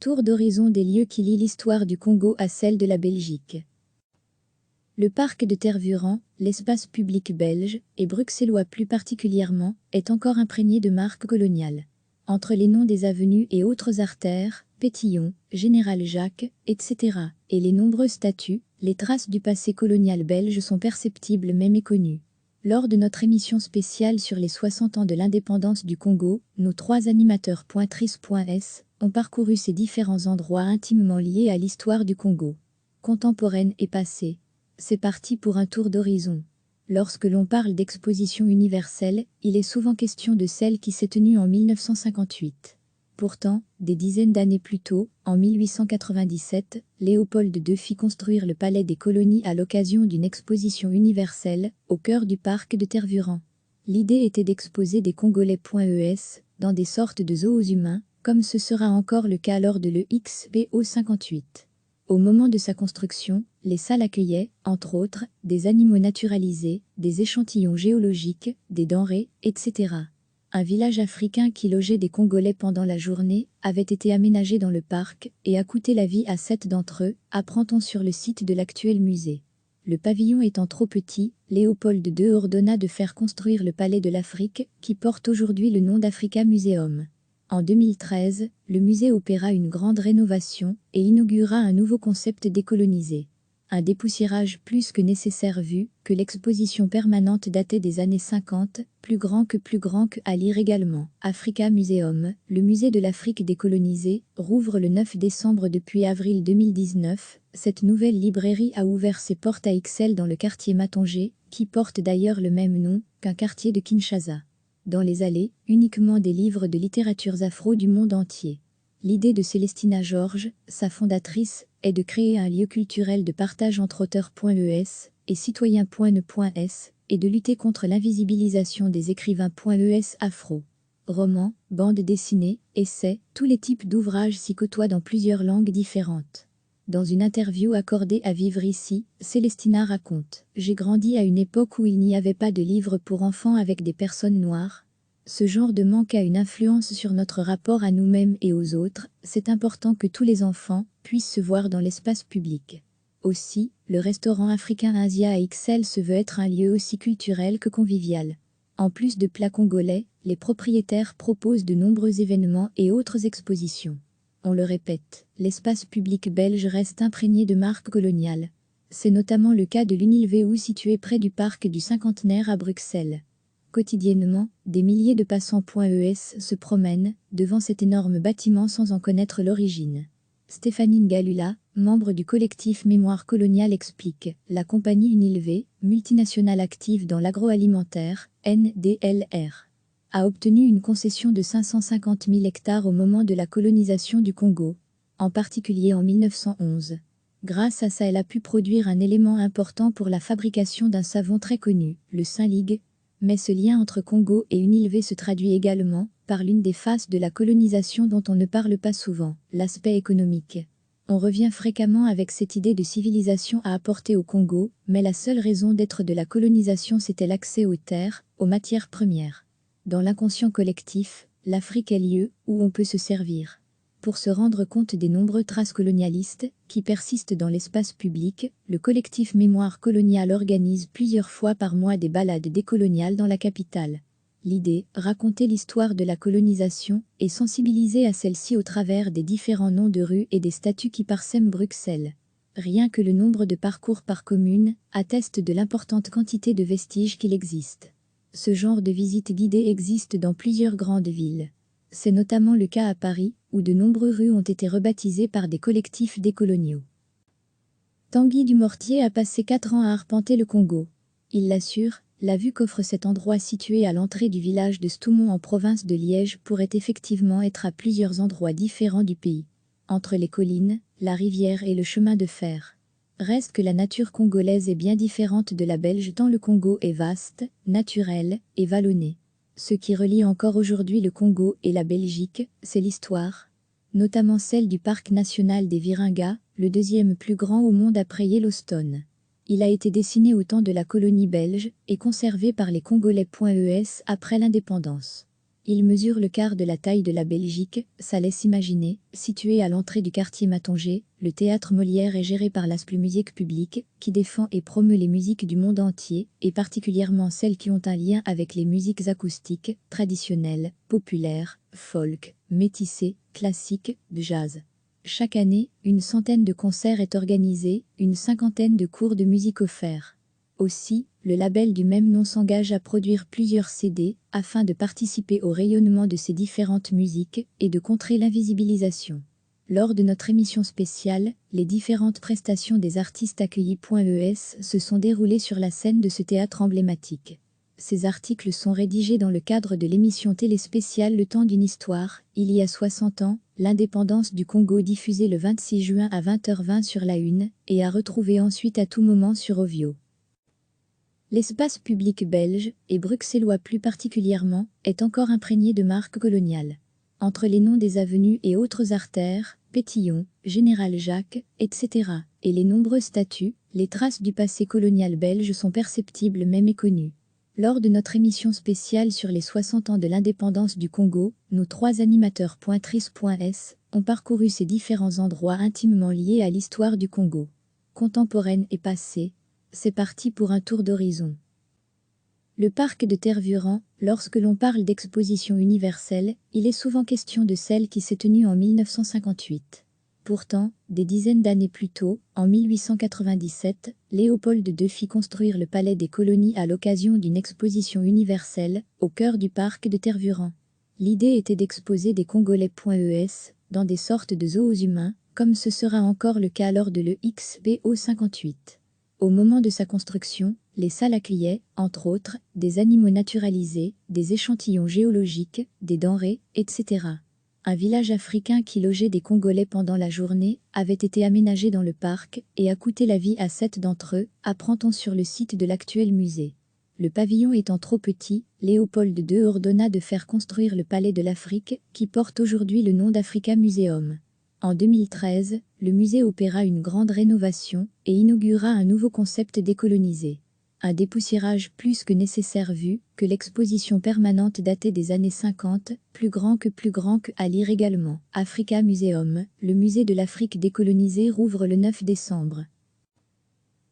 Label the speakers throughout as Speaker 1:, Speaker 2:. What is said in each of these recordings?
Speaker 1: Tour d'horizon des lieux qui lient l'histoire du Congo à celle de la Belgique. Le parc de Tervuren, l'espace public belge, et bruxellois plus particulièrement, est encore imprégné de marques coloniales. Entre les noms des avenues et autres artères, Pétillon, Général Jacques, etc., et les nombreuses statues, les traces du passé colonial belge sont perceptibles mais méconnues. Lors de notre émission spéciale sur les 60 ans de l'indépendance du Congo, nos trois animateurs .tris.s ont parcouru ces différents endroits intimement liés à l'histoire du Congo, contemporaine et passée. C'est parti pour un tour d'horizon. Lorsque l'on parle d'exposition universelle, il est souvent question de celle qui s'est tenue en 1958. Pourtant, des dizaines d'années plus tôt, en 1897, Léopold II fit construire le Palais des Colonies à l'occasion d'une exposition universelle, au cœur du parc de Tervuren. L'idée était d'exposer des Congolais.es dans des sortes de zoos humains, comme ce sera encore le cas lors de l'EXPO 58. Au moment de sa construction, les salles accueillaient, entre autres, des animaux naturalisés, des échantillons géologiques, des denrées, etc. Un village africain qui logeait des Congolais pendant la journée avait été aménagé dans le parc et a coûté la vie à 7 d'entre eux, apprend-on sur le site de l'actuel musée. Le pavillon étant trop petit, Léopold II ordonna de faire construire le Palais de l'Afrique, qui porte aujourd'hui le nom d'Africa Museum. En 2013, le musée opéra une grande rénovation et inaugura un nouveau concept décolonisé. Un dépoussiérage plus que nécessaire vu que l'exposition permanente datait des années 50, plus grand que à lire également. Africa Museum, le musée de l'Afrique décolonisée, rouvre le 9 décembre depuis avril 2019. Cette nouvelle librairie a ouvert ses portes à Ixelles dans le quartier Matonge, qui porte d'ailleurs le même nom qu'un quartier de Kinshasa. Dans les allées, uniquement des livres de littératures afro du monde entier. L'idée de Célestina Georges, sa fondatrice, est de créer un lieu culturel de partage entre auteurs.es et citoyens.ne.s et de lutter contre l'invisibilisation des écrivains.es afro. Romans, bandes dessinées, essais, tous les types d'ouvrages s'y côtoient dans plusieurs langues différentes. Dans une interview accordée à Vivre ici, Célestina raconte « J'ai grandi à une époque où il n'y avait pas de livres pour enfants avec des personnes noires. Ce genre de manque a une influence sur notre rapport à nous-mêmes et aux autres, c'est important que tous les enfants puissent se voir dans l'espace public. » Aussi, le restaurant africain Asia à Ixelles se veut être un lieu aussi culturel que convivial. En plus de plats congolais, les propriétaires proposent de nombreux événements et autres expositions. On le répète, l'espace public belge reste imprégné de marques coloniales. C'est notamment le cas de l'Unilveu situé près du parc du Cinquantenaire à Bruxelles. Quotidiennement, des milliers de passants.es se promènent devant cet énorme bâtiment sans en connaître l'origine. Stéphanie Ngalula, membre du collectif Mémoire coloniale explique « La compagnie Unilveu, multinationale active dans l'agroalimentaire, NDLR, a obtenu une concession de 550 000 hectares au moment de la colonisation du Congo, en particulier en 1911. Grâce à ça, elle a pu produire un élément important pour la fabrication d'un savon très connu, le Saint-Ligue. Mais ce lien entre Congo et Unilveu se traduit également par l'une des faces de la colonisation dont on ne parle pas souvent, l'aspect économique. On revient fréquemment avec cette idée de civilisation à apporter au Congo, mais la seule raison d'être de la colonisation c'était l'accès aux terres, aux matières premières. Dans l'inconscient collectif, l'Afrique est lieu où on peut se servir. Pour se rendre compte des nombreuses traces colonialistes qui persistent dans l'espace public, le collectif Mémoire coloniale organise plusieurs fois par mois des balades décoloniales dans la capitale. L'idée, raconter l'histoire de la colonisation et sensibiliser à celle-ci au travers des différents noms de rues et des statues qui parsèment Bruxelles. Rien que le nombre de parcours par commune atteste de l'importante quantité de vestiges qu'il existe. Ce genre de visite guidée existe dans plusieurs grandes villes. C'est notamment le cas à Paris, où de nombreuses rues ont été rebaptisées par des collectifs décoloniaux. Tanguy Dumortier a passé 4 ans à arpenter le Congo. Il l'assure, la vue qu'offre cet endroit situé à l'entrée du village de Stoumont en province de Liège pourrait effectivement être à plusieurs endroits différents du pays. Entre les collines, la rivière et le chemin de fer. Reste que la nature congolaise est bien différente de la belge tant le Congo est vaste, naturel et vallonné. Ce qui relie encore aujourd'hui le Congo et la Belgique, c'est l'histoire, notamment celle du parc national des Virunga, le deuxième plus grand au monde après Yellowstone. Il a été dessiné au temps de la colonie belge et conservé par les Congolais.es après l'indépendance. Il mesure le quart de la taille de la Belgique, ça laisse imaginer. Situé à l'entrée du quartier Mattanger, le théâtre Molière est géré par l'Asple Musique Publique, qui défend et promeut les musiques du monde entier, et particulièrement celles qui ont un lien avec les musiques acoustiques, traditionnelles, populaires, folk, métissées, classiques, jazz. Chaque année, une centaine de concerts est organisée, une cinquantaine de cours de musique offerts. Aussi, le label du même nom s'engage à produire plusieurs CD, afin de participer au rayonnement de ces différentes musiques et de contrer l'invisibilisation. Lors de notre émission spéciale, les différentes prestations des artistes accueillis.es se sont déroulées sur la scène de ce théâtre emblématique. Ces articles sont rédigés dans le cadre de l'émission télé spéciale Le temps d'une histoire, il y a 60 ans, l'indépendance du Congo diffusée le 26 juin à 20h20 sur la Une, et à retrouver ensuite à tout moment sur Ovio. L'espace public belge, et bruxellois plus particulièrement, est encore imprégné de marques coloniales. Entre les noms des avenues et autres artères, Pétillon, Général Jacques, etc., et les nombreuses statues, les traces du passé colonial belge sont perceptibles mais méconnues. Lors de notre émission spéciale sur les 60 ans de l'indépendance du Congo, nos 3 animateurs .tris.s ont parcouru ces différents endroits intimement liés à l'histoire du Congo. Contemporaine et passée, c'est parti pour un tour d'horizon. Le parc de Tervuren, lorsque l'on parle d'exposition universelle, il est souvent question de celle qui s'est tenue en 1958. Pourtant, des dizaines d'années plus tôt, en 1897, Léopold II fit construire le palais des colonies à l'occasion d'une exposition universelle, au cœur du parc de Tervuren. L'idée était d'exposer des Congolais.es dans des sortes de zoos humains, comme ce sera encore le cas lors de l'EXPO 58. Au moment de sa construction, les salles accueillaient, entre autres, des animaux naturalisés, des échantillons géologiques, des denrées, etc. Un village africain qui logeait des Congolais pendant la journée avait été aménagé dans le parc et a coûté la vie à 7 d'entre eux, apprend-on sur le site de l'actuel musée. Le pavillon étant trop petit, Léopold II ordonna de faire construire le Palais de l'Afrique, qui porte aujourd'hui le nom d'Africa Museum. En 2013, le musée opéra une grande rénovation et inaugura un nouveau concept décolonisé. Un dépoussiérage plus que nécessaire vu que l'exposition permanente datait des années 50, plus grand que à lire également. Africa Museum, le musée de l'Afrique décolonisée rouvre le 9 décembre.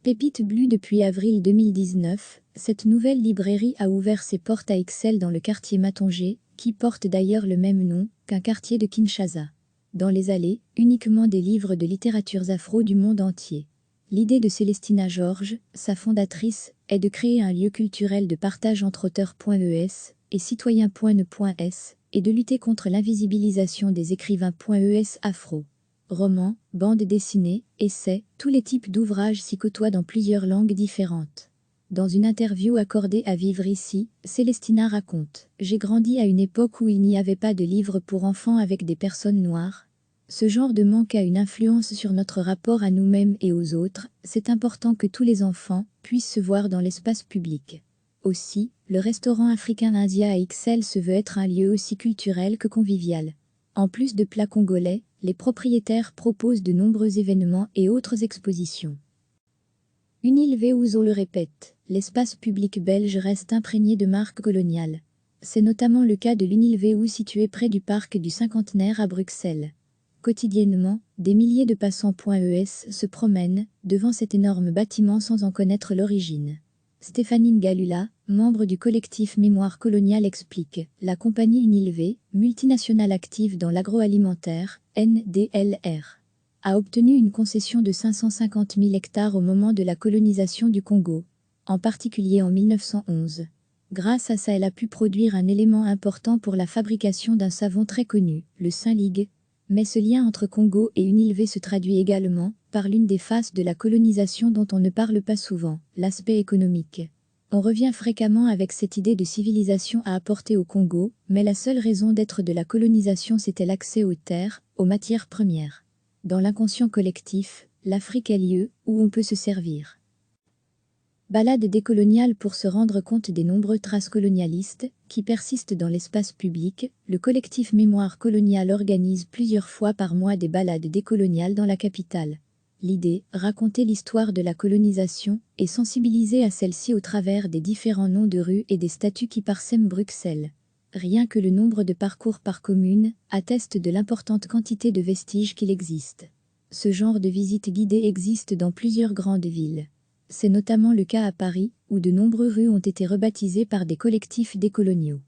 Speaker 1: Pépite Blue depuis avril 2019, cette nouvelle librairie a ouvert ses portes à Ixelles dans le quartier Mattanger, qui porte d'ailleurs le même nom qu'un quartier de Kinshasa. Dans les allées, uniquement des livres de littératures afro du monde entier. L'idée de Célestina Georges, sa fondatrice, est de créer un lieu culturel de partage entre auteurs.es et citoyens.ne.s et de lutter contre l'invisibilisation des écrivains.es afro. Romans, bandes dessinées, essais, tous les types d'ouvrages s'y côtoient dans plusieurs langues différentes. Dans une interview accordée à Vivre ici, Célestina raconte « J'ai grandi à une époque où il n'y avait pas de livres pour enfants avec des personnes noires. Ce genre de manque a une influence sur notre rapport à nous-mêmes et aux autres, c'est important que tous les enfants puissent se voir dans l'espace public. » Aussi, le restaurant africain India à Ixelles se veut être un lieu aussi culturel que convivial. En plus de plats congolais, les propriétaires proposent de nombreux événements et autres expositions. Unilveuzo le répète, l'espace public belge reste imprégné de marques coloniales. C'est notamment le cas de l'Unilveu situé près du parc du Cinquantenaire à Bruxelles. Quotidiennement, des milliers de passants.es se promènent devant cet énorme bâtiment sans en connaître l'origine. Stéphanie Ngalula, membre du collectif Mémoire coloniale explique « La compagnie Unilveu, multinationale active dans l'agroalimentaire, NDLR, a obtenu une concession de 550 000 hectares au moment de la colonisation du Congo, en particulier en 1911. Grâce à ça, elle a pu produire un élément important pour la fabrication d'un savon très connu, le Saint-Ligue. Mais ce lien entre Congo et Unilveu se traduit également par l'une des faces de la colonisation dont on ne parle pas souvent, l'aspect économique. On revient fréquemment avec cette idée de civilisation à apporter au Congo, mais la seule raison d'être de la colonisation c'était l'accès aux terres, aux matières premières. Dans l'inconscient collectif, l'Afrique est lieu où on peut se servir. Balade décoloniale pour se rendre compte des nombreuses traces colonialistes qui persistent dans l'espace public, le collectif Mémoire coloniale organise plusieurs fois par mois des balades décoloniales dans la capitale. L'idée, raconter l'histoire de la colonisation et sensibiliser à celle-ci au travers des différents noms de rues et des statues qui parsèment Bruxelles. Rien que le nombre de parcours par commune atteste de l'importante quantité de vestiges qu'il existe. Ce genre de visite guidée existe dans plusieurs grandes villes. C'est notamment le cas à Paris, où de nombreuses rues ont été rebaptisées par des collectifs décoloniaux.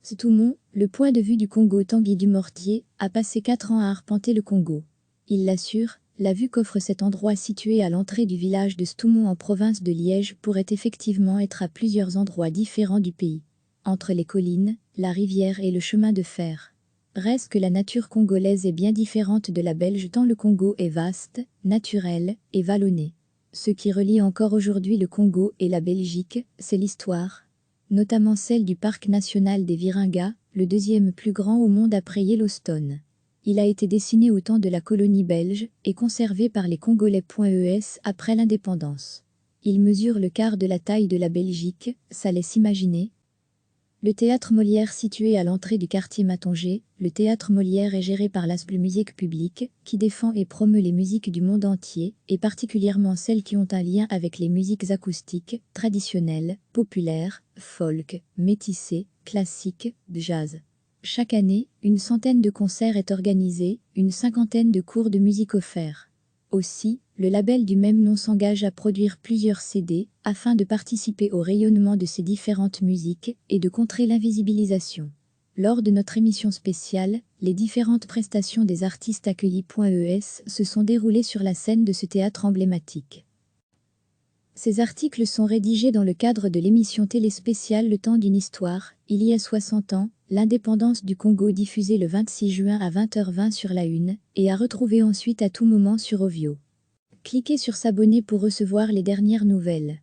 Speaker 1: Setoumon, le point de vue du Congo. Tanguy Dumortier a passé 4 ans à arpenter le Congo. Il l'assure, la vue qu'offre cet endroit situé à l'entrée du village de Setoumon en province de Liège pourrait effectivement être à plusieurs endroits différents du pays. Entre les collines, la rivière et le chemin de fer. Reste que la nature congolaise est bien différente de la belge tant le Congo est vaste, naturel et vallonné. Ce qui relie encore aujourd'hui le Congo et la Belgique, c'est l'histoire, notamment celle du parc national des Virunga, le deuxième plus grand au monde après Yellowstone. Il a été dessiné au temps de la colonie belge et conservé par les Congolais.es après l'indépendance. Il mesure le quart de la taille de la Belgique, ça laisse imaginer. Le théâtre Molière situé à l'entrée du quartier Mattanger, le théâtre Molière est géré par l'Assemblée Musique Publique, qui défend et promeut les musiques du monde entier, et particulièrement celles qui ont un lien avec les musiques acoustiques, traditionnelles, populaires, folk, métissées, classiques, jazz. Chaque année, une centaine de concerts est organisé, une cinquantaine de cours de musique offerts. Aussi, le label du même nom s'engage à produire plusieurs CD, afin de participer au rayonnement de ces différentes musiques et de contrer l'invisibilisation. Lors de notre émission spéciale, les différentes prestations des artistes accueillis.es se sont déroulées sur la scène de ce théâtre emblématique. Ces articles sont rédigés dans le cadre de l'émission télé spéciale Le temps d'une histoire, il y a 60 ans, l'indépendance du Congo diffusée le 26 juin à 20h20 sur la Une, et à retrouver ensuite à tout moment sur Ovio. Cliquez sur s'abonner pour recevoir les dernières nouvelles.